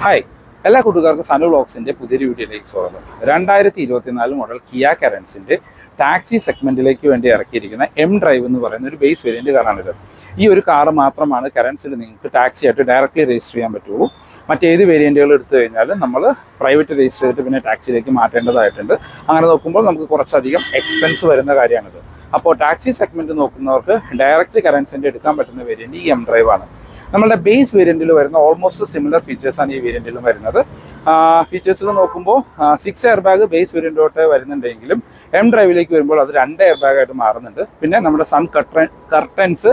Hi, എല്ലാ കൂട്ടുകാർക്കും സനു വ്ളോഗ്സിൻ്റെ പുതിയൊരു വീഡിയോയിലേക്ക് സ്വാഗതം. 2024 മോഡൽ കിയ കറൻസിൻ്റെ ടാക്സി സെഗ്മെൻറ്റിലേക്ക് വേണ്ടി ഇറക്കിയിരിക്കുന്ന എം ഡ്രൈവ് എന്ന് പറയുന്ന ഒരു ബേസ് വേരിയൻറ്റ് കാറാണിത്. ഈ ഒരു കാറ് മാത്രമാണ് കറൻസിൽ നിങ്ങൾക്ക് ടാക്സി ആയിട്ട് ഡയറക്റ്റ്ലി രജിസ്റ്റർ ചെയ്യാൻ പറ്റുള്ളൂ. മറ്റേത് വേരിയൻറ്റുകൾ എടുത്തു കഴിഞ്ഞാൽ നമ്മൾ പ്രൈവറ്റ് രജിസ്റ്റർ ചെയ്തിട്ട് പിന്നെ ടാക്സിയിലേക്ക് മാറ്റേണ്ടതായിട്ടുണ്ട്. അങ്ങനെ നോക്കുമ്പോൾ നമുക്ക് കുറച്ചധികം എക്സ്പെൻസ് വരുന്ന കാര്യമാണിത്. അപ്പോൾ ടാക്സി സെഗ്മെൻറ്റ് നോക്കുന്നവർക്ക് ഡയറക്റ്റ് കറൻസിൻ്റെ എടുക്കാൻ പറ്റുന്ന വേരിയൻറ്റ് ഈ എം ഡ്രൈവ് ആണ്. നമ്മളുടെ ബേസ് വേരിയൻറ്റിൽ വരുന്ന ഓൾമോസ്റ്റ് സിമിലർ ഫീച്ചേഴ്സാണ് ഈ വേരിയൻറ്റിലും വരുന്നത്. ഫീച്ചേഴ്സിൽ നോക്കുമ്പോൾ 6 എയർ ബാഗ് ബേസ് വേരിയൻറ്റോട്ട് വരുന്നുണ്ടെങ്കിലും എം ഡ്രൈവിലേക്ക് വരുമ്പോൾ അത് 2 എയർ ബാഗായിട്ട് മാറുന്നുണ്ട്. പിന്നെ നമ്മുടെ സൺ കർട്ടൻസ്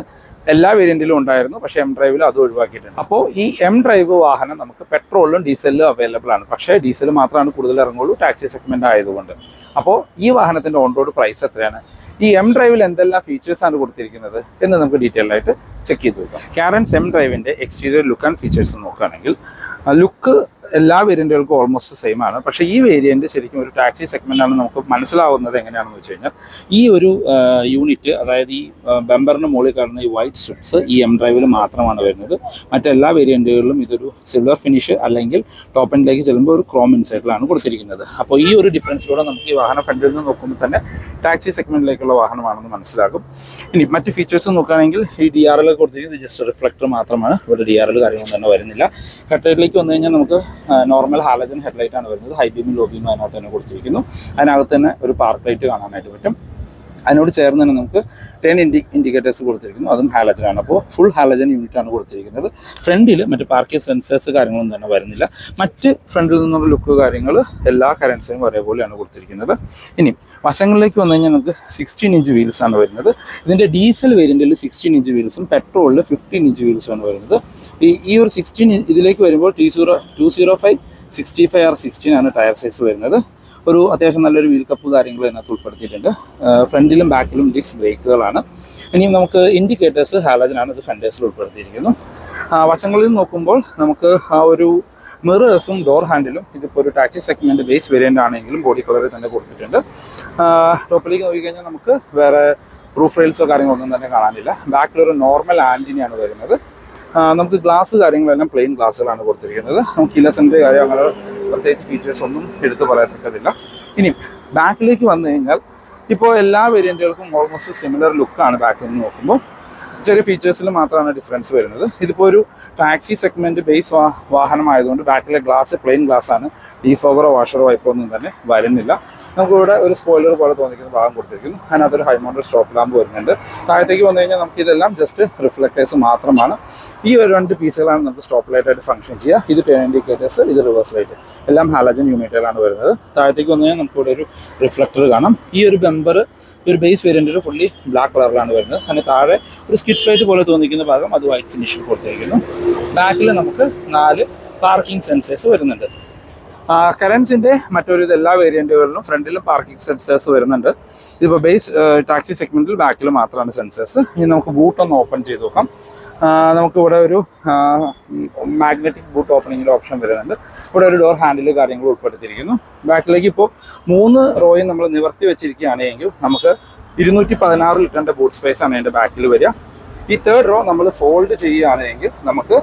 എല്ലാ വേരിയൻറ്റിലും ഉണ്ടായിരുന്നു, പക്ഷേ എം ഡ്രൈവിൽ അത് ഒഴിവാക്കിയിട്ടുണ്ട്. അപ്പോൾ ഈ എം ഡ്രൈവ് വാഹനം നമുക്ക് പെട്രോളിലും ഡീസലിലും അവൈലബിൾ ആണ്. പക്ഷേ ഡീസൽ മാത്രമാണ് കൂടുതൽ ഇറങ്ങുള്ളൂ ടാക്സി സെഗ്മെൻറ്റ് ആയതുകൊണ്ട്. അപ്പോൾ ഈ വാഹനത്തിൻ്റെ ഓൺ റോഡ് പ്രൈസ് എത്രയാണ്, ഈ എം ഡ്രൈവിൽ എന്തെല്ലാം ഫീച്ചേഴ്സാണ് കൊടുത്തിരിക്കുന്നത് എന്ന് നമുക്ക് ഡീറ്റെയിൽ ആയിട്ട് ചെക്ക് ചെയ്ത് നോക്കാം. കാരൻസ് എം ഡ്രൈവിൻ്റെ എക്സ്റ്റീരിയർ ലുക്ക് ആൻഡ് ഫീച്ചേഴ്സ് നോക്കുകയാണെങ്കിൽ ലുക്ക് എല്ലാ വേരിയൻറ്റുകൾക്കും ഓൾമോസ്റ്റ് സെയിം ആണ്. പക്ഷേ ഈ വേരിയൻറ്റ് ശരിക്കും ഒരു ടാക്സി സെഗ്മെൻറ്റാണ് നമുക്ക് മനസ്സിലാവുന്നത് എങ്ങനെയാണെന്ന് വെച്ച് കഴിഞ്ഞാൽ ഈ ഒരു യൂണിറ്റ്, അതായത് ഈ ബമ്പറിന് മുകളിൽ കാണുന്ന ഈ വൈറ്റ് സ്ട്രിപ്സ് ഈ എം ഡ്രൈവിൽ മാത്രമാണ് വരുന്നത്. മറ്റെല്ലാ വേരിയൻറ്റുകളിലും ഇതൊരു സിൽവർ ഫിനിഷ് അല്ലെങ്കിൽ ടോപ്പ് എൻഡിലേക്ക് ചെല്ലുമ്പോൾ ഒരു ക്രോം ഇൻസൈഡിലാണ് കൊടുത്തിരിക്കുന്നത്. അപ്പോൾ ഈ ഒരു ഡിഫറൻസിലൂടെ നമുക്ക് ഈ വാഹനം ഫ്രണ്ടിൽ നിന്ന് നോക്കുമ്പോൾ തന്നെ ടാക്സി സെഗ്മെൻറ്റിലേക്കുള്ള വാഹനമാണെന്ന് മനസ്സിലാകും. ഇനി മറ്റ് ഫീച്ചേഴ്സ് നോക്കുകയാണെങ്കിൽ ഈ ഡി ആർ എൽ കൊടുത്തിരിക്കുന്നത് ജസ്റ്റ് റിഫ്ലക്ടർ മാത്രമാണ്. ഇവിടെ ഡി ആർ എൽ കാര്യങ്ങളൊന്നും തന്നെ വരുന്നില്ല. ഹെഡ്ലൈറ്റിലേക്ക് വന്നു കഴിഞ്ഞാൽ നമുക്ക് നോർമൽ ഹാലജൻ ഹെഡ്ലൈറ്റ് ആണ് വരുന്നത്. ഹൈ ബീമും ലോ ബീമും അതിനകത്ത് തന്നെ കൊടുത്തിരിക്കുന്നു. അതിനകത്ത് തന്നെ ഒരു പാർക്ക് ലൈറ്റ് കാണാനായിട്ട് പറ്റും. അതിനോട് ചേർന്ന് തന്നെ നമുക്ക് 10 ഇൻഡിക്കേറ്റേഴ്സ് കൊടുത്തിരിക്കുന്നു, അതും ഹാലജനാണ്. അപ്പോൾ ഫുൾ ഹാലജൻ യൂണിറ്റ് ആണ് കൊടുത്തിരിക്കുന്നത്. ഫ്രണ്ടിൽ മറ്റ് പാർക്കിംഗ് സെൻസേഴ്സ് കാര്യങ്ങളൊന്നും തന്നെ വരുന്നില്ല. മറ്റ് ഫ്രണ്ടിൽ നിന്നുള്ള ലുക്ക് കാര്യങ്ങൾ എല്ലാ കറൻസിനും ഒരേപോലെയാണ് കൊടുത്തിരിക്കുന്നത്. ഇനി വശങ്ങളിലേക്ക് വന്നു കഴിഞ്ഞാൽ നമുക്ക് 16 ഇഞ്ച് വീൽസ് ആണ് വരുന്നത്. ഇതിൻ്റെ ഡീസൽ വേരിയൻറ്റിൽ 16 ഇഞ്ച് വീൽസും പെട്രോളിൽ 15 ഇഞ്ച് വീൽസും ആണ് വരുന്നത്. ഈ ഒരു 16 ഇതിലേക്ക് വരുമ്പോൾ 205 65 R16 ആണ് ടയർ സൈസ് വരുന്നത്. ഒരു അത്യാവശ്യം നല്ലൊരു വീൽ കപ്പ് കാര്യങ്ങൾ അതിനകത്ത് ഉൾപ്പെടുത്തിയിട്ടുണ്ട്. ഫ്രണ്ടിലും ബാക്കിലും ഡിസ്ക് ബ്രേക്കുകളാണ്. ഇനിയും നമുക്ക് ഇൻഡിക്കേറ്റേഴ്സ് ഹാലജനാണ്, ഇത് ഫെൻഡേഴ്സിൽ ഉൾപ്പെടുത്തിയിരിക്കുന്നു. വശങ്ങളിൽ നോക്കുമ്പോൾ നമുക്ക് ആ ഒരു മിറേഴ്സും ഡോർ ഹാൻഡിലും ഇതിപ്പോൾ ഒരു ടാക്സി സെഗ്മെൻറ്റ് ബേസ് വേരിയൻ്റ് ആണെങ്കിലും ബോഡി കളറിൽ തന്നെ കൊടുത്തിട്ടുണ്ട്. ടോപ്പിലേക്ക് നോക്കിക്കഴിഞ്ഞാൽ നമുക്ക് വേറെ പ്രൂഫ് റെയിൽസോ കാര്യങ്ങളൊന്നും തന്നെ കാണാനില്ല. ബാക്കിലൊരു നോർമൽ ആൻറ്റിനെയാണ് വരുന്നത്. നമുക്ക് ഗ്ലാസ് കാര്യങ്ങളെല്ലാം പ്ലെയിൻ ഗ്ലാസ്സുകളാണ് കൊടുത്തിരിക്കുന്നത്. നമുക്ക് ഇലസെൻ്റ് കാര്യം അങ്ങനെ പ്രത്യേകിച്ച് ഫീച്ചേഴ്സ് ഒന്നും എടുത്തു പറയത്തക്കതില്ല. ഇനി ബാക്കിലേക്ക് വന്നു കഴിഞ്ഞാൽ ഇപ്പോൾ എല്ലാ വേരിയൻറ്റുകൾക്കും ഓൾമോസ്റ്റ് സിമിലർ ലുക്കാണ് ബാക്കിൽ നിന്ന് നോക്കുമ്പോൾ. ചെറിയ ഫീച്ചേഴ്സിൽ മാത്രമാണ് ഡിഫറൻസ് വരുന്നത്. ഇതിപ്പോൾ ഒരു ടാക്സി സെഗ്മെൻറ്റ് ബേസ് വാഹനമായതുകൊണ്ട് ബാക്കിലെ ഗ്ലാസ് പ്ലെയിൻ ഗ്ലാസ്സാണ്. ഡീഫോഗറോ വാഷറോ വൈപ്പോ ഒന്നും തന്നെ വരുന്നില്ല. നമുക്കിവിടെ ഒരു സ്പോയിലർ പോലെ തോന്നിക്കുന്ന ഭാഗം കൊടുത്തിരിക്കുന്നു. അതിനകത്തൊരു ഹൈ മൗണ്ടഡ് സ്റ്റോപ്പ് ലാമ്പ് വരുന്നുണ്ട്. താഴത്തേക്ക് വന്നു കഴിഞ്ഞാൽ നമുക്കിതെല്ലാം ജസ്റ്റ് റിഫ്ലക്റ്റേഴ്സ് മാത്രമാണ്. ഈ ഒരു 2 പീസുകളാണ് നമുക്ക് സ്റ്റോപ്പ് ലൈറ്റായിട്ട് ഫംഗ്ഷൻ ചെയ്യുക. ഇത് 10 ഇൻഡിക്കേറ്റേഴ്സ്, ഇത് റിവേഴ്സ് ലൈറ്റ്, എല്ലാം ഹാലജൻ യൂണിറ്റുകളാണ് വരുന്നത്. താഴത്തേക്ക് വന്നു കഴിഞ്ഞാൽ നമുക്കിവിടെ ഒരു റിഫ്ലക്ടർ കാണാം. ഈ ഒരു ബമ്പർ ഒരു ബേസ് വേരിയൻറ്റിൽ ഫുള്ളി ബ്ലാക്ക് കളറിലാണ് വരുന്നത്. അതിന് താഴെ ഒരു സ്കിറ്റ് പ്ലേറ്റ് പോലെ തോന്നിക്കുന്ന ഭാഗം അത് വൈറ്റ് ഫിനിഷിൽ കൊടുത്തിരിക്കുന്നു. ബാക്കിൽ നമുക്ക് 4 പാർക്കിംഗ് സെൻസേഴ്സ് വരുന്നുണ്ട്. കറൻസിൻ്റെ മറ്റൊരു എല്ലാ വേരിയൻറ്റുകളിലും ഫ്രണ്ടിലും പാർക്കിംഗ് സെൻസേഴ്സ് വരുന്നുണ്ട്. ഇതിപ്പോൾ ബേസ് ടാക്സി സെഗ്മെൻറ്റിൽ ബാക്കിൽ മാത്രമാണ് സെൻസേഴ്സ്. ഇനി നമുക്ക് ബൂട്ടൊന്ന് ഓപ്പൺ ചെയ്ത് നോക്കാം. നമുക്കിവിടെ ഒരു മാഗ്നറ്റിക് ബൂട്ട് ഓപ്പണിങ്ങിൻ്റെ ഓപ്ഷൻ വരുന്നുണ്ട്. ഇവിടെ ഒരു ഡോർ ഹാൻഡിൽ കാര്യങ്ങൾ ഉൾപ്പെടുത്തിയിരിക്കുന്നു. ബാക്കിലേക്ക് ഇപ്പോൾ 3 റോയും നമ്മൾ നിവർത്തി വെച്ചിരിക്കുകയാണെങ്കിൽ നമുക്ക് 216 ലിറ്ററിൻ്റെ ബൂട്ട് സ്പേസ് ആണ് അതിൻ്റെ ബാക്കിൽ വരിക. ഈ 3rd റോ നമ്മൾ ഫോൾഡ് ചെയ്യുകയാണെങ്കിൽ നമുക്ക്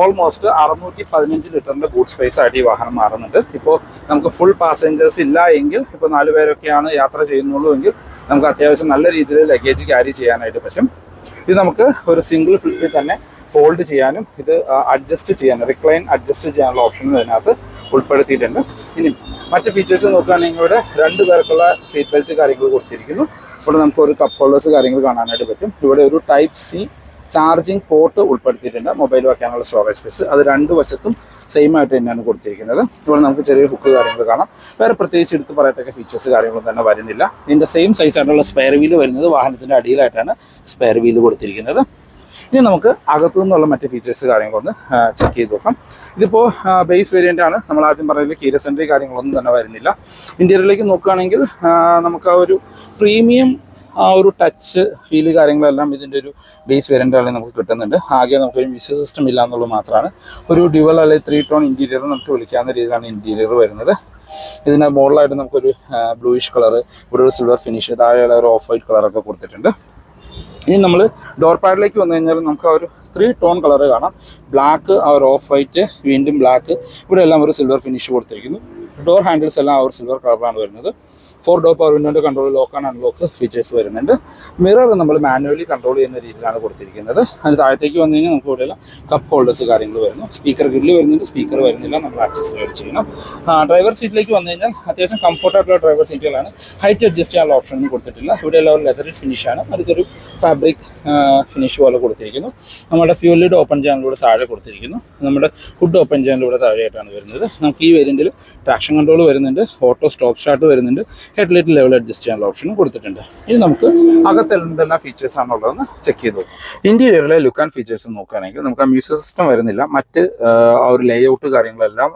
ഓൾമോസ്റ്റ് 615 ലിറ്ററിൻ്റെ ബൂട്ട് സ്പേസ് ആയിട്ട് ഈ വാഹനം മാറുന്നുണ്ട്. ഇപ്പോൾ നമുക്ക് ഫുൾ പാസഞ്ചേഴ്സ് ഇല്ല എങ്കിൽ, ഇപ്പോൾ 4 പേരൊക്കെയാണ് യാത്ര ചെയ്യുന്നുള്ളൂ എങ്കിൽ നമുക്ക് അത്യാവശ്യം നല്ല രീതിയിൽ ലഗേജ് ക്യാരി ചെയ്യാനായിട്ട് പറ്റും. ഇത് നമുക്ക് ഒരു സിംഗിൾ ഫ്ലിപ്പിൽ തന്നെ ഫോൾഡ് ചെയ്യാനും ഇത് അഡ്ജസ്റ്റ് ചെയ്യാനും റിക്ലൈൻ അഡ്ജസ്റ്റ് ചെയ്യാനുള്ള ഓപ്ഷനും ഇതിനകത്ത് ഉൾപ്പെടുത്തിയിട്ടുണ്ട്. ഇനി മറ്റ് ഫീച്ചേഴ്സ് നോക്കുകയാണെങ്കിൽ ഇവിടെ 2 പേർക്കുള്ള സീറ്റ് ബെൽറ്റ് കാര്യങ്ങൾ കൊടുത്തിരിക്കുന്നു. ഇവിടെ നമുക്ക് ഒരു കപ്പ് ഹോൾഡേഴ്സ് കാര്യങ്ങൾ കാണാനായിട്ട് പറ്റും. ഇവിടെ ഒരു ടൈപ്പ് സി ചാർജിങ് പോർട്ട് ഉൾപ്പെടുത്തിയിട്ടുണ്ട്, മൊബൈൽ വയ്ക്കാനുള്ള സ്റ്റോറേജ് സ്പേസ്. അത് 2 വശത്തും സെയിം ആയിട്ട് തന്നെയാണ് കൊടുത്തിരിക്കുന്നത്. ഇവിടെ നമുക്ക് ചെറിയ ഹുക്ക് കാര്യങ്ങൾ കാണാം. വേറെ പ്രത്യേകിച്ച് എടുത്ത് പറയത്തക്ക ഫീച്ചേഴ്സ് കാര്യങ്ങളൊന്നും തന്നെ വരുന്നില്ല. ഇതിൻ്റെ സെയിം സൈസ് ആയിട്ടുള്ള സ്പെയർ വീല് വരുന്നത് വാഹനത്തിൻ്റെ അടിയിലായിട്ടാണ് സ്പെയർ വീല് കൊടുത്തിരിക്കുന്നത്. ഇനി നമുക്ക് അകത്തു നിന്നുള്ള മറ്റ് ഫീച്ചേഴ്സ് കാര്യങ്ങളൊന്ന് ചെക്ക് ചെയ്ത് നോക്കാം. ഇതിപ്പോൾ ബേസ് വേരിയൻ്റ് ആണ്. നമ്മൾ ആദ്യം പറയുന്നത് കീലസ് എൻട്രി കാര്യങ്ങളൊന്നും തന്നെ വരുന്നില്ല. ഇൻറ്റീരിയറിലേക്ക് നോക്കുകയാണെങ്കിൽ നമുക്ക് ആ ഒരു പ്രീമിയം ആ ഒരു ടച്ച് ഫീല് കാര്യങ്ങളെല്ലാം ഇതിൻ്റെ ഒരു ബേസ് വേരിയൻ്റാണെങ്കിൽ നമുക്ക് കിട്ടുന്നുണ്ട്. ആകെ നമുക്കൊരു മ്യൂസിക് സിസ്റ്റം ഇല്ല എന്നുള്ളത് മാത്രമാണ്. ഒരു ഡ്യുവൽ അല്ലെങ്കിൽ 3 ടോൺ ഇൻറ്റീരിയർ നമുക്ക് വിളിക്കാവുന്ന രീതിയിലാണ് ഇൻറ്റീരിയർ വരുന്നത്. ഇതിൻ്റെ മോഡലായിട്ട് നമുക്കൊരു ബ്ലൂയിഷ് കളർ, ഇവിടെ ഒരു സിൽവർ ഫിനിഷ്, താഴെയുള്ള ഒരു ഓഫ് വൈറ്റ് കളറൊക്കെ കൊടുത്തിട്ടുണ്ട്. ഇനി നമ്മൾ ഡോർ പാഡിലേക്ക് വന്നു കഴിഞ്ഞാൽ നമുക്ക് ആ ഒരു 3 ടോൺ കളർ കാണാം. ബ്ലാക്ക്, ആ ഒരു ഓഫ് വൈറ്റ്, വീണ്ടും ബ്ലാക്ക്, ഇവിടെ എല്ലാം ഒരു സിൽവർ ഫിനിഷ് കൊടുത്തിരിക്കുന്നു. ഡോർ ഹാൻഡിൽസ് എല്ലാം ആ ഒരു സിൽവർ കളറാണ് വരുന്നത്. 4 ഡോർ പവർ വിൻഡോൻ്റെ control, lock and unlock features വരുന്നുണ്ട്. മിറർ നമ്മൾ മാനുവലി കൺട്രോൾ ചെയ്യുന്ന രീതിയിലാണ് കൊടുത്തിരിക്കുന്നത്. അതിന് താഴത്തേക്ക് വന്നു കഴിഞ്ഞാൽ നമുക്ക് ഇവിടെയുള്ള കപ്പ് ഹോൾഡേഴ്സ് കാര്യങ്ങൾ വരുന്നു. സ്പീക്കർ ഗ്രില്ല് വരുന്നുണ്ട്, സ്പീക്കർ വരുന്നില്ല, നമ്മൾ ആക്സസറൈഡ് ചെയ്യണം. ഡ്രൈവർ സീറ്റിലേക്ക് വന്നു കഴിഞ്ഞാൽ അത്യാവശ്യം കംഫർട്ടായിട്ടുള്ള ഡ്രൈവർ സീറ്റുകളാണ്. ഹൈറ്റ് അഡ്ജസ്റ്റ് ചെയ്യാനുള്ള ഓപ്ഷൻ ഒന്നും കൊടുത്തിട്ടില്ല. ഇവിടെയുള്ള ഒരു ലെതർ ഫിനിഷാണ്, അടുത്തൊരു ഫാബ്രിക് ഫിനിഷ് പോലെ കൊടുത്തിരിക്കുന്നു. നമ്മുടെ ഫ്യൂൽ ലിഡ് ഓപ്പൺ ചെയ്യാനിലൂടെ താഴെ കൊടുത്തിരിക്കുന്നു. നമ്മുടെ ഹുഡ് ഓപ്പൺ ചെയ്യാനിലൂടെ താഴെയായിട്ടാണ് വരുന്നത്. നമുക്ക് ഈ വേരിയൻറ്റിൽ ട്രാക്ഷൻ കൺട്രോൾ വരുന്നുണ്ട്, ഓട്ടോ സ്റ്റോപ്പ് സ്റ്റാർട്ട് വരുന്നുണ്ട്, ഹെഡ്ലൈറ്റ് ലെവൽ അഡ്ജസ്റ്റ് ചെയ്യാനുള്ള ഓപ്ഷനും കൊടുത്തിട്ടുണ്ട്. ഇനി നമുക്ക് അകത്ത് എന്തെല്ലാം ഫീച്ചേഴ്സ് ആണുള്ളതെന്ന് ചെക്ക് ചെയ്തു. ഇന്റീരിയറിലെ ലുക്ക് ആൻഡ് ഫീച്ചേഴ്സ് നോക്കുകയാണെങ്കിൽ നമുക്ക് ആ മ്യൂസിക് സിസ്റ്റം വരുന്നില്ല. മറ്റ് ആ ഒരു ലേഔട്ട് കാര്യങ്ങളെല്ലാം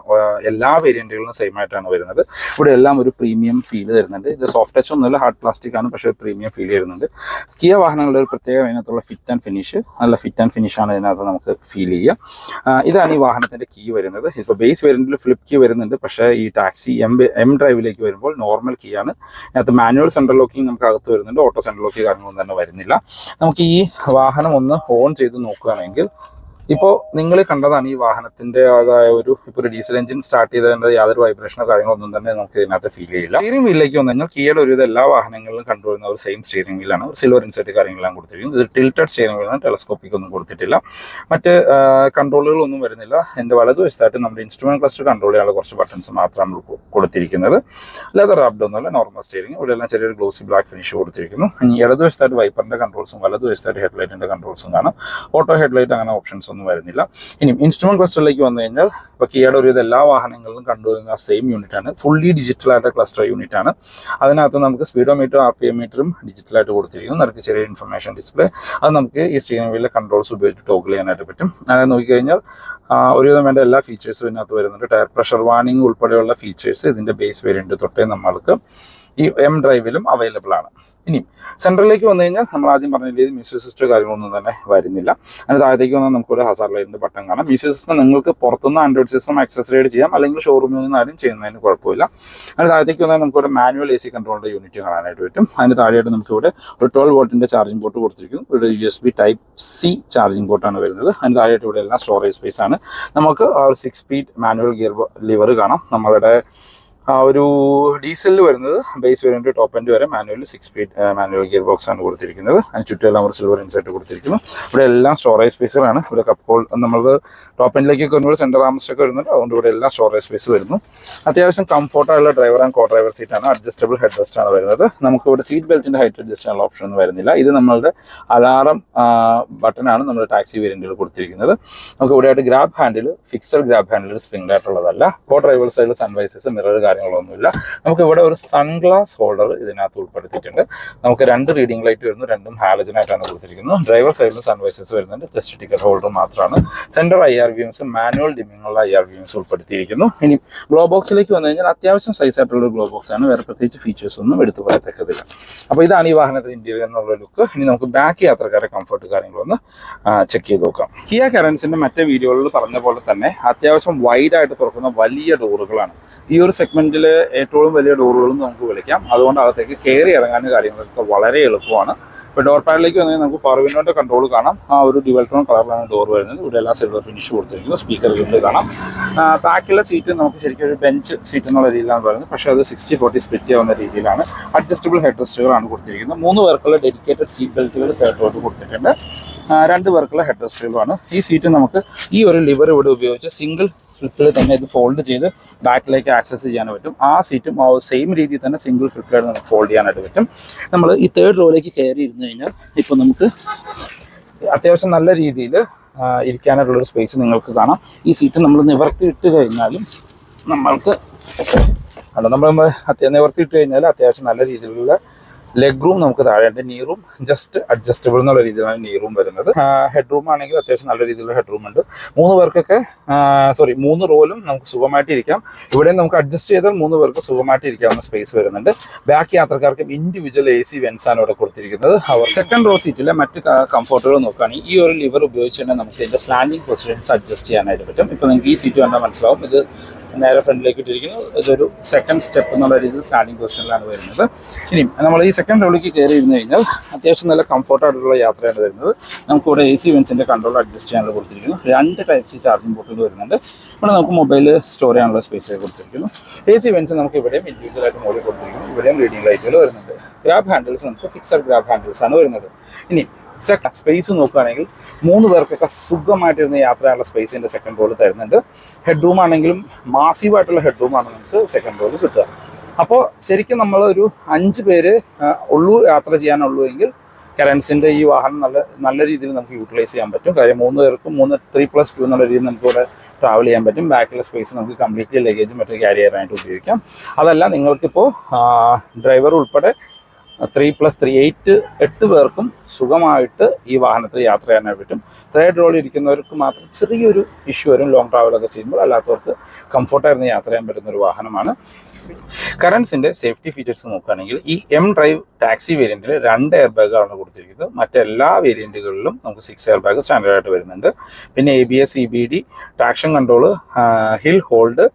എല്ലാ വേരിയൻറ്റുകളിലും സെയിം ആയിട്ടാണ് വരുന്നത്. ഇവിടെ എല്ലാം ഒരു പ്രീമിയം ഫീൽ തരുന്നുണ്ട്. ഇത് സോഫ്റ്റ് ടച്ച് ഒന്നുമില്ല, ഹാർഡ് പ്ലാസ്റ്റിക് ആണ്, പക്ഷേ പ്രീമിയം ഫീൽ വരുന്നുണ്ട്. കിയ വാഹനങ്ങളുടെ ഒരു പ്രത്യേക അതിനകത്തുള്ള ഫിറ്റ് ആൻഡ് ഫിനിഷ്, നല്ല ഫിറ്റ് ആൻഡ് ഫിനിഷാണ് ഇതിനകത്ത് നമുക്ക് ഫീൽ ചെയ്യുക. ഇതാണ് ഈ വാഹനത്തിൻ്റെ കീ വരുന്നത്. ഇപ്പോൾ ബേസ് വേരിയൻറ്റിൽ ഫ്ലിപ്പ് കീ വരുന്നുണ്ട്, പക്ഷേ ഈ ടാക്സി എം ഡ്രൈവിലേക്ക് വരുമ്പോൾ നോർമൽ കീ ആണ്. അതിനകത്ത് മാനുവൽ സെൻട്രൽ ലോക്കിംഗ് നമുക്ക് അകത്ത് വരുന്നുണ്ട്, ഓട്ടോ സെൻട്രൽ ലോക്കിംഗ് കാര്യങ്ങളൊന്നും തന്നെ വരുന്നില്ല. നമുക്ക് ഈ വാഹനം ഒന്ന് ഓൺ ചെയ്ത് നോക്കുകയാണെങ്കിൽ ഇപ്പോൾ നിങ്ങൾ കണ്ടതാണ് ഈ വാഹനത്തിൻ്റെ ആയ ഇപ്പോൾ ഒരു ഡീസൽ എഞ്ചിൻ സ്റ്റാർട്ട് ചെയ്തതിൻ്റെ യാതൊരു വൈബ്രേഷനോ കാര്യങ്ങളൊന്നും തന്നെ നമുക്ക് ഇതിനകത്ത് ഫീൽ ചെയ്യില്ല. സ്റ്റിയറിംഗ് വീലിലേക്ക് വന്നു കഴിഞ്ഞാൽ കിയയുടെ ഒരു എല്ലാ വാഹനങ്ങളിലും കണ്ടുവരുന്ന ഒരു സെയിം സ്റ്റിയറിംഗ് വീലാണ്. ഒരു സിൽവർ ഇൻസെറ്റ് കാര്യങ്ങളെല്ലാം കൊടുത്തിരിക്കുന്നത്. ഇത് ടിൽറ്റഡ് സ്റ്റിയറിംഗ് വീലാണ്, ടെലസ്കോപ്പിക് ഒന്നും കൊടുത്തിട്ടില്ല. മറ്റ് കൺട്രോളുകളൊന്നും വരുന്നില്ല. എൻ്റെ വലതുവശത്തായിട്ട് നമ്മുടെ ഇൻസ്ട്രുമെന്റ് ക്ലസ്റ്റർ കൺട്രോൾ ചെയ്യാനുള്ള കുറച്ച് ബട്ടൺസ് മാത്രമാണ് കൊടുത്തിരിക്കുന്നത്. ലെതർ റാപ്ഡ് ഒന്നുമല്ല, നോർമൽ സ്റ്റിയറിംഗ്. ഇവിടെ എല്ലാം ചെറിയൊരു ഗ്ലോസി ബ്ലാക്ക് ഫിനിഷ് കൊടുത്തിരിക്കുന്നു. ഇനി ഇടതുവശത്തായിട്ട് വൈപ്പറിൻ്റെ കൺട്രോൾസും വലതുവശത്തായിട്ട് ഹെഡ്ലൈറ്റിൻ്റെ കൺട്രോൾസും കാണാം. ഓട്ടോ ഹെഡ്ലൈറ്റ് അങ്ങനെ ഓപ്ഷൻസ് ഒന്നും വരുന്നില്ല. ഇനി ഇൻസ്ട്രുമെന്റ് ക്ലസ്റ്ററിലേക്ക് വന്നു കഴിഞ്ഞാൽ ഇപ്പോൾ കിയയുടെ ഒരു എല്ലാ വാഹനങ്ങളിലും കണ്ടുവരുന്ന സെയിം യൂണിറ്റ് ആണ്. ഫുള്ളി ഡിജിറ്റൽ ആയിട്ട് ക്ലസ്റ്റർ യൂണിറ്റ് ആണ്. അതിനകത്ത് നമുക്ക് സ്പീഡോമീറ്ററും RPM മീറ്ററും ഡിജിറ്റലായിട്ട് കൊടുത്തിരിക്കുന്നു. നിനക്ക് ചെറിയ ഇൻഫർമേഷൻ ഡിസ്പ്ലേ, അത് നമുക്ക് ഈ സ്റ്റിയറിംഗ് വീലിലെ കൺട്രോൾസ് ഉപയോഗിച്ച് ടോഗിൾ ചെയ്യാനായിട്ട് പറ്റും. അങ്ങനെ നോക്കിക്കഴിഞ്ഞാൽ ഒരുവിധം വേണ്ട എല്ലാ ഫീച്ചേഴ്സും ഇതിനകത്ത് വരുന്നുണ്ട്. ടയർ പ്രഷർ വാർണിംഗ് ഉൾപ്പെടെയുള്ള ഫീച്ചേഴ്സ് ഇതിൻ്റെ ബേസ് വേരിയൻറ്റ് തൊട്ടേ നമ്മൾക്ക് ഈ എം ഡ്രൈവിലും അവൈലബിൾ ആണ്. ഇനി സെൻട്രലിലേക്ക് വന്നു കഴിഞ്ഞാൽ നമ്മൾ ആദ്യം പറഞ്ഞ രീതിയിൽ മ്യൂസിക് സിസ്റ്റം കാര്യങ്ങളൊന്നും തന്നെ വരുന്നില്ല. അതിന് താഴത്തേക്ക് വന്നാൽ നമുക്കൊരു ഹസാർഡ് ലൈറ്റിൻ്റെ ബട്ടൺ കാണാം. മ്യൂസിക് സിസ്റ്റം നിങ്ങൾക്ക് പുറത്തുനിന്ന് ആൻഡ്രോയിഡ് സിസ്റ്റം ആക്സസറൈഡ് ചെയ്യാം, അല്ലെങ്കിൽ ഷോറൂമിൽ നിന്ന് ആരും ചെയ്യുന്നതിന് കുഴപ്പമില്ല. അതിന് താഴത്തേക്ക് വന്നാൽ നമുക്കൊരു മാനുവൽ AC കൺട്രോളിൻ്റെ യൂണിറ്റ് കാണാനായിട്ട് പറ്റും. അതിന് താഴെയായിട്ട് നമുക്കിവിടെ ഒരു 12 വോൾട്ടിൻ്റെ ചാർജിംഗ് പോർട്ട് കൊടുത്തിരിക്കുന്നു. ഇവിടെ USB Type-C ചാർജിംഗ് പോർട്ടാണ് വരുന്നത്. അതിന് താഴെയായിട്ട് ഇവിടെ എല്ലാം സ്റ്റോറേജ് സ്പേസ് ആണ്. നമുക്ക് ആ ഒരു 6 സ്പീഡ് മാനുവൽ ഗിയർ ലിവർ കാണാം. നമ്മളുടെ ഒരു ഡീസലിൽ വരുന്നത് ബേസ് വേരിയൻറ്റ് ടോപ്പ് എൻഡ് വരെ manual 6 speed manual gear box ആണ് കൊടുത്തിരിക്കുന്നത്. അതിന് ചുറ്റുമെല്ലാം ഒരു സിൽവർ ഇൻസെറ്റ് കൊടുത്തിരിക്കുന്നു. ഇവിടെ എല്ലാം സ്റ്റോറേജ് സ്പേസുകളാണ്. ഇവിടെ കപ്പ് ഹോൾ നമ്മൾ ടോപ്പ് എൻഡിലേക്ക് വരുമ്പോൾ സെൻറ്റർ ആംസ്റ്റൊക്കെ വരുന്നുണ്ട്. അതുകൊണ്ട് ഇവിടെ എല്ലാം സ്റ്റോറേജ് സ്പേസ് വരുന്നു. അത്യാവശ്യം കംഫോർട്ടായുള്ള ഡ്രൈവർ ആൻഡ് കോ ഡ്രൈവർ സീറ്റാണ്. അഡ്ജസ്റ്റബിൾ ഹെഡ് റെസ്റ്റ് ആണ് വരുന്നത്. നമുക്ക് ഇവിടെ സീറ്റ് ബെൽറ്റിൻ്റെ ഹൈറ്റ് അഡ്ജസ്റ്റ് ചെയ്യാനുള്ള ഓപ്ഷൻ ഒന്നും വരുന്നില്ല. ഇത് നമ്മളുടെ അലാറം ബട്ടനാണ് നമ്മുടെ ടാക്സി വേരിയൻറ്റിൽ കൊടുത്തിരിക്കുന്നത്. നമുക്ക് ഇവിടെയായിട്ട് grab handle, fixed grab handle spring ആയിട്ടുള്ളതല്ല. കോ ഡ്രൈവർ സൈഡിൽ സൺവൈസസ്, മിറർ കാര്യങ്ങളൊന്നുമില്ല. നമുക്ക് ഇവിടെ ഒരു സൺഗ്ലാസ് ഹോൾഡർ ഇതിനകത്ത് ഉൾപ്പെടുത്തിയിട്ടുണ്ട്. നമുക്ക് 2 റീഡിംഗ് ലൈറ്റ് വരുന്നു, രണ്ടും ഹാലജനായിട്ടാണ് കൊടുത്തിരിക്കുന്നത്. ഡ്രൈവർ സൈഡിൽ സൺവൈസസ് വരുന്നുണ്ട്, ജസ്റ്റ് ടിക്കറ്റ് ഹോൾഡർ മാത്രമാണ്. സെൻറ്റർ IR വ്യൂസ്, മാനുവൽ ഡിമ്മിങ്ങുള്ള IR വ്യൂസ് ഉൾപ്പെടുത്തിയിരിക്കുന്നു. ഇനി ഗ്ലോ ബോക്സിലേക്ക് വന്നു കഴിഞ്ഞാൽ അത്യാവശ്യം സൈസ് ആയിട്ടുള്ള ഗ്ലോ ബോക്സ് ആണ്. വേറെ പ്രത്യേകിച്ച് ഫീച്ചേഴ്സ് ഒന്നും എടുത്തു പറയത്തക്കതില്ല. അപ്പോൾ ഇതാണ് ഈ വാഹനത്തിന്റെ ഇന്റീരിയർ എന്നുള്ള ലുക്ക്. ഇനി നമുക്ക് ബാക്ക് യാത്രക്കാരെ കംഫർട്ട് കാര്യങ്ങളൊന്ന് ചെക്ക് ചെയ്ത് നോക്കാം. കിയ കറൻസിന്റെ മറ്റേ വീഡിയോകളിൽ പറഞ്ഞ പോലെ തന്നെ അത്യാവശ്യം വൈഡായിട്ട് തുറക്കുന്ന വലിയ ഡോറുകളാണ്. ഈ ഒരു സെഗ്മെന്റിൽ ഏറ്റവും വലിയ ഡോറുകളും നമുക്ക് വിളിക്കാം. അതുകൊണ്ട് അകത്തേക്ക് കയറി ഇറങ്ങാനും കാര്യങ്ങളൊക്കെ വളരെ എളുപ്പമാണ്. ഇപ്പോൾ ഡോർ പാഡിലേക്ക് വന്നാൽ നമുക്ക് പവർ വിൻഡോന്റെ കൺട്രോൾ കാണാം. ആ ഒരു ഡ്യുവൽ ടോൺ കളറിലാണ് ഡോർ വരുന്നത്. ഇവിടെ എല്ലാം സിൽവർ ഫിനിഷ് കൊടുത്തിരിക്കുന്നു. സ്പീക്കർ ഗ്രില്ല് കാണാം. ബാക്കിലെ സീറ്റ് നമുക്ക് ശരിക്കും ഒരു ബെഞ്ച് സീറ്റ് എന്നുള്ള രീതിയിലാണ് വരുന്നത്. പക്ഷേ അത് 60-40 സ്പ്ലിറ്റ് ആവുന്ന രീതിയിലാണ്. അഡ്ജസ്റ്റബിൾ ഹെഡ് റെസ്റ്റുകളാണ് കൊടുത്തിരിക്കുന്നത്. 3 പേർക്കുള്ള ഡെഡിക്കേറ്റഡ് സീറ്റ് ബെൽറ്റുകൾ തേർഡോട്ട് കൊടുത്തിട്ടുണ്ട്. 2 പേർക്കുള്ള ഹെഡ് റെസ്റ്റുകളുമാണ്. ഈ സീറ്റ് നമുക്ക് ഈ ഒരു ലിവർ ഇവിടെ ഉപയോഗിച്ച് സിംഗിൾ ഫ്ലിപ്പിൽ തന്നെ ഇത് ഫോൾഡ് ചെയ്ത് ബാക്കിലേക്ക് ആക്സസ് ചെയ്യാൻ പറ്റും. ആ സീറ്റും ആ സെയിം രീതിയിൽ തന്നെ സിംഗിൾ ഫ്ലിപ്പിലായിട്ട് നമുക്ക് ഫോൾഡ് ചെയ്യാനായിട്ട് പറ്റും. നമ്മൾ ഈ 3rd റോയിലേക്ക് കയറി ഇരുന്ന് കഴിഞ്ഞാൽ ഇപ്പോൾ നമുക്ക് അത്യാവശ്യം നല്ല രീതിയിൽ ഇരിക്കാനായിട്ടുള്ളൊരു സ്പേസ് നിങ്ങൾക്ക് കാണാം. ഈ സീറ്റ് നമ്മൾ നിവർത്തിയിട്ട് കഴിഞ്ഞാലും നമ്മൾക്ക് നമ്മൾ നിവർത്തിയിട്ട് കഴിഞ്ഞാൽ അത്യാവശ്യം നല്ല രീതിയിലുള്ള ലെഗ് റൂം നമുക്ക് താഴെയുണ്ട്. നീ റൂം ജസ്റ്റ് അഡ്ജസ്റ്റബിൾ എന്നുള്ള രീതിയിലാണ് നീ റൂം വരുന്നത്. ഹെഡ് റൂം ആണെങ്കിൽ അത്യാവശ്യം നല്ല രീതിയിലുള്ള ഹെഡ് റൂം ഉണ്ട്. 3 പേർക്കൊക്കെ 3 റോയിലും നമുക്ക് സുഖമായിട്ട് ഇരിക്കാം. ഇവിടെ നമുക്ക് അഡ്ജസ്റ്റ് ചെയ്താൽ 3 പേർക്ക് സുഖമായിട്ട് ഇരിക്കാവുന്ന സ്പേസ് വരുന്നുണ്ട്. ബാക്ക് യാത്രക്കാർക്ക് ഇൻഡിവിജ്വൽ AC വെൻസ് ആണ് ഇവിടെ കൊടുത്തിരിക്കുന്നത്. അവർ 2nd റോ സീറ്റിലെ മറ്റ് കംഫർട്ടുകൾ നോക്കുകയാണെങ്കിൽ ഈ ഒരു ലിവർ ഉപയോഗിച്ച് തന്നെ നമുക്ക് ഇതിൻ്റെ സ്ലാൻഡിങ് പൊസിഷൻസ് അഡ്ജസ്റ്റ് ചെയ്യാനായിട്ട് പറ്റും. ഇപ്പോൾ നിങ്ങൾക്ക് ഈ സീറ്റ് കണ്ടാൽ മനസ്സിലാവും. ഇത് നേരെ ഫ്രണ്ടിലേക്ക് ഇട്ടിരിക്കുന്നു. ഇതൊരു സെക്കൻഡ് സ്റ്റെപ്പ് എന്നുള്ള രീതിയിൽ സ്റ്റാൻഡിംഗ് പൊസിഷനിലാണ് വരുന്നത്. ഇനി നമ്മൾ ഈ സെക്കൻഡ് റോളിലേക്ക് കയറി ഇരുന്ന് കഴിഞ്ഞാൽ അത്യാവശ്യം നല്ല കംഫർട്ടായിട്ടുള്ള യാത്രയാണ് വരുന്നത്. നമുക്കിവിടെ AC വെൻസിൻ്റെ കൺട്രോൾ അഡ്ജസ്റ്റ് ചെയ്യാനുള്ള കൊടുത്തിരിക്കുന്നു. 2 ടൈപ്പ് സി ചാർജിംഗ് പോർട്ടുകൾ വരുന്നുണ്ട്. ഇവിടെ നമുക്ക് മൊബൈൽ സ്റ്റോർ ചെയ്യാനുള്ള സ്പേസ് കൊടുത്തിരിക്കുന്നു. AC വെൻസ് നമുക്ക് ഇവിടെയും ഇൻഡിവിജ്വലായിട്ട് മോളിൽ കൊടുത്തിരിക്കുന്നു. ഇവിടെയും റീഡിംഗ് ലൈറ്റുകൾ വരുന്നുണ്ട്. ഗ്രാബ് ഹാൻഡിൽസ് നമുക്ക് ഫിക്സഡ് ഗ്രാബ് ഹാൻഡിൽസ് ആണ് വരുന്നത്. ഇനി സ്പേസ് നോക്കുകയാണെങ്കിൽ 3 പേർക്കൊക്കെ സുഖമായിട്ടിരുന്ന് യാത്ര ചെയ്യാനുള്ള സ്പേസ് എൻ്റെ സെക്കൻഡ് റോൾ തരുന്നുണ്ട്. ഹെഡ് റൂം ആണെങ്കിലും മാസീവായിട്ടുള്ള ഹെഡ് റൂമാണ് നമുക്ക് സെക്കൻഡ് റോൾ കിട്ടുക. അപ്പോൾ ശരിക്കും നമ്മളൊരു 5 പേര് ഉള്ളൂ യാത്ര ചെയ്യാനുള്ളൂ എങ്കിൽ കറൻസിൻ്റെ ഈ വാഹനം നല്ല രീതിയിൽ നമുക്ക് യൂട്ടിലൈസ് ചെയ്യാൻ പറ്റും. കാര്യം 3 പേർക്കും 3+2 എന്നുള്ള രീതിയിൽ നമുക്കിവിടെ ട്രാവൽ ചെയ്യാൻ പറ്റും. ബാക്കിലെ സ്പേസ് നമുക്ക് കംപ്ലീറ്റ്ലി ലഗേജും മറ്റു ക്യാരി ചെയ്യാനായിട്ട് ഉപയോഗിക്കാം. അതല്ല, നിങ്ങൾക്കിപ്പോൾ ഡ്രൈവർ ഉൾപ്പെടെ 3+3 8 പേർക്കും സുഖമായിട്ട് ഈ വാഹനത്തിൽ യാത്ര ചെയ്യാനായിട്ട് പറ്റും. തേർഡ് റോളിൽ ഇരിക്കുന്നവർക്ക് മാത്രം ചെറിയൊരു ഇഷ്യൂ വരും ലോങ് ട്രാവലൊക്കെ ചെയ്യുമ്പോൾ. അല്ലാത്തവർക്ക് കംഫർട്ടായിരുന്നു യാത്ര ചെയ്യാൻ പറ്റുന്ന ഒരു വാഹനമാണ്. കറൻസിൻ്റെ സേഫ്റ്റി ഫീച്ചേഴ്സ് നോക്കുകയാണെങ്കിൽ ഈ എം ഡ്രൈവ് ടാക്സി വേരിയൻറ്റിൽ 2 എയർ ബാഗാണ് കൊടുത്തിരിക്കുന്നത്. മറ്റെല്ലാ വേരിയൻറ്റുകളിലും നമുക്ക് 6 എയർ ബാഗ് സ്റ്റാൻഡേർഡായിട്ട് വരുന്നുണ്ട്. പിന്നെ ABS, EBD, traction control, hill hold,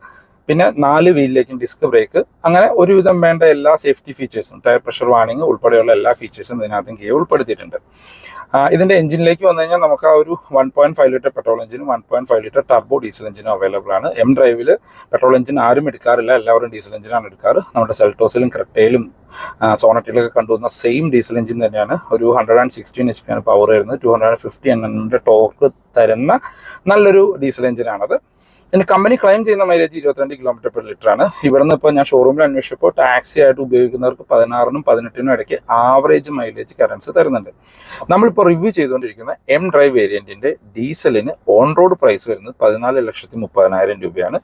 പിന്നെ 4 വീലിലേക്കും ഡിസ്ക് ബ്രേക്ക്, അങ്ങനെ ഒരുവിധം വേണ്ട എല്ലാ സേഫ്റ്റി ഫീച്ചേഴ്സും, ടയർ പ്രഷർ വാർണിംഗ് ഉൾപ്പെടെയുള്ള എല്ലാ ഫീച്ചേഴ്സും ഇതിനകത്തും കീഴിൽ ഉൾപ്പെടുത്തിയിട്ടുണ്ട്. ഇതിൻ്റെ എഞ്ചിനിലേക്ക് വന്നു കഴിഞ്ഞാൽ നമുക്ക് ആ ഒരു 1.5 ലിറ്റർ പെട്രോൾ എഞ്ചിനും 1.5 ലിറ്റർ ടർബോ ഡീസൽ എഞ്ചിനും അവൈലബിൾ ആണ്. എം ഡ്രൈവിൽ പെട്രോൾ എഞ്ചിൻ ആരും എടുക്കാറില്ല, എല്ലാവരും ഡീസൽ എഞ്ചിനാണ് എടുക്കാറ്. നമ്മുടെ സെൽട്ടോസിലും ക്രെറ്റയിലും സോണറ്റിലൊക്കെ കണ്ടുവന്ന സെയിം ഡീസൽ എഞ്ചിൻ തന്നെയാണ്. ഒരു 116 HP ആണ് പവർ വരുന്നത്. 250 Nm ടോർക്ക് തരുന്ന നല്ലൊരു ഡീസൽ എഞ്ചിനാണത്. ഇതിന് കമ്പനി ക്ലെയിം ചെയ്യുന്ന മൈലേജ് 22 km/ലിറ്റർ ആണ്. ഇവിടെ നിന്ന് ഇപ്പോൾ ഞാൻ ഷോറൂമിൽ അന്വേഷിച്ചപ്പോൾ ടാക്സി ആയിട്ട് ഉപയോഗിക്കുന്നവർക്ക് 16-നും 18-നും ഇടയ്ക്ക് ആവറേജ് മൈലേജ് കറൻസ് തരുന്നുണ്ട്. നമ്മളിപ്പോൾ റിവ്യൂ ചെയ്തുകൊണ്ടിരിക്കുന്ന എം ഡ്രൈവ് വേരിയൻറ്റിൻ്റെ ഡീസലിന് ഓൺ റോഡ് പ്രൈസ് വരുന്നത് 14,30,000 രൂപയാണ്.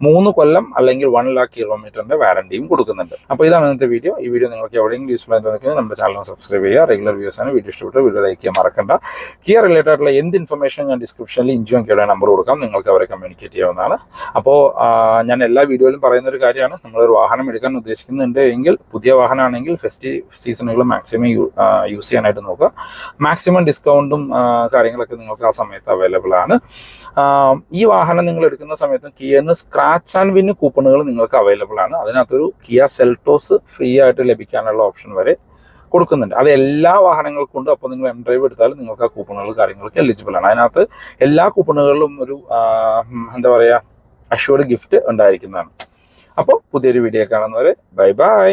3 കൊല്ലം അല്ലെങ്കിൽ 1 lakh കിലോമീറ്ററിൻ്റെ വാറണ്ടിയും കൊടുക്കുന്നുണ്ട്. അപ്പോൾ ഇതാണ് ഇന്നത്തെ വീഡിയോ. ഈ വീഡിയോ നിങ്ങൾക്ക് എവിടെയെങ്കിലും യൂസ്ഫുൾ ആയി തോന്നിക്കുന്നത് നമ്മുടെ ചാനൽ സബ്സ്ക്രൈബ് ചെയ്യുക. റെഗുലർ വ്യൂസാണ്. വീഡിയോ ഇഷ്ടപ്പെട്ട വീഡിയോ ലൈക്ക് ചെയ്യാൻ മറക്കണ്ട. കിയ റിലേറ്റഡ് ആയിട്ടുള്ള എന്ത് ഇൻഫർമേഷൻ ഞാൻ ഡിസ്ക്രിപ്ഷനിൽ ഇഞ്ചും കെയുടെ നമ്പർ കൊടുക്കാം. നിങ്ങൾക്ക് അവരെ കമ്മ്യൂണിക്കേറ്റ് ചെയ്യാവുന്നതാണ്. അപ്പോൾ ഞാൻ എല്ലാ വീഡിയോയിലും പറയുന്ന ഒരു കാര്യമാണ്, നമ്മളൊരു വാഹനം എടുക്കാൻ ഉദ്ദേശിക്കുന്നുണ്ട് എങ്കിൽ പുതിയ വാഹനമാണെങ്കിൽ ഫെസ്റ്റീവ് സീസണുകൾ മാക്സിമം യൂസ് ചെയ്യാനായിട്ട് നോക്കുക. മാക്സിമം ഡിസ്കൗണ്ടും കാര്യങ്ങളൊക്കെ നിങ്ങൾക്ക് ആ സമയത്ത് അവൈലബിൾ ആണ്. ഈ വാഹനം നിങ്ങൾ എടുക്കുന്ന സമയത്ത് കിയന്ന് സ്ക്രാച്ച് ആൻഡ് വിൻ കൂപ്പണുകൾ നിങ്ങൾക്ക് അവൈലബിൾ ആണ്. അതിനകത്തൊരു കിയ സെൽട്ടോസ് ഫ്രീ ആയിട്ട് ലഭിക്കാനുള്ള ഓപ്ഷൻ വരെ കൊടുക്കുന്നുണ്ട്. അത് എല്ലാ വാഹനങ്ങൾക്കും ഉണ്ട്. അപ്പോൾ നിങ്ങൾ എം ഡ്രൈവ് എടുത്താലും നിങ്ങൾക്ക് ആ കൂപ്പണുകൾ കാര്യങ്ങളൊക്കെ എലിജിബിൾ ആണ്. അതിനകത്ത് എല്ലാ കൂപ്പണുകളിലും ഒരു എന്താ പറയുക, അഷ്യൂർഡ് ഗിഫ്റ്റ് ഉണ്ടായിരിക്കുന്നതാണ്. അപ്പോൾ പുതിയൊരു വീഡിയോ കാണുന്നവരെ ബൈ ബൈ.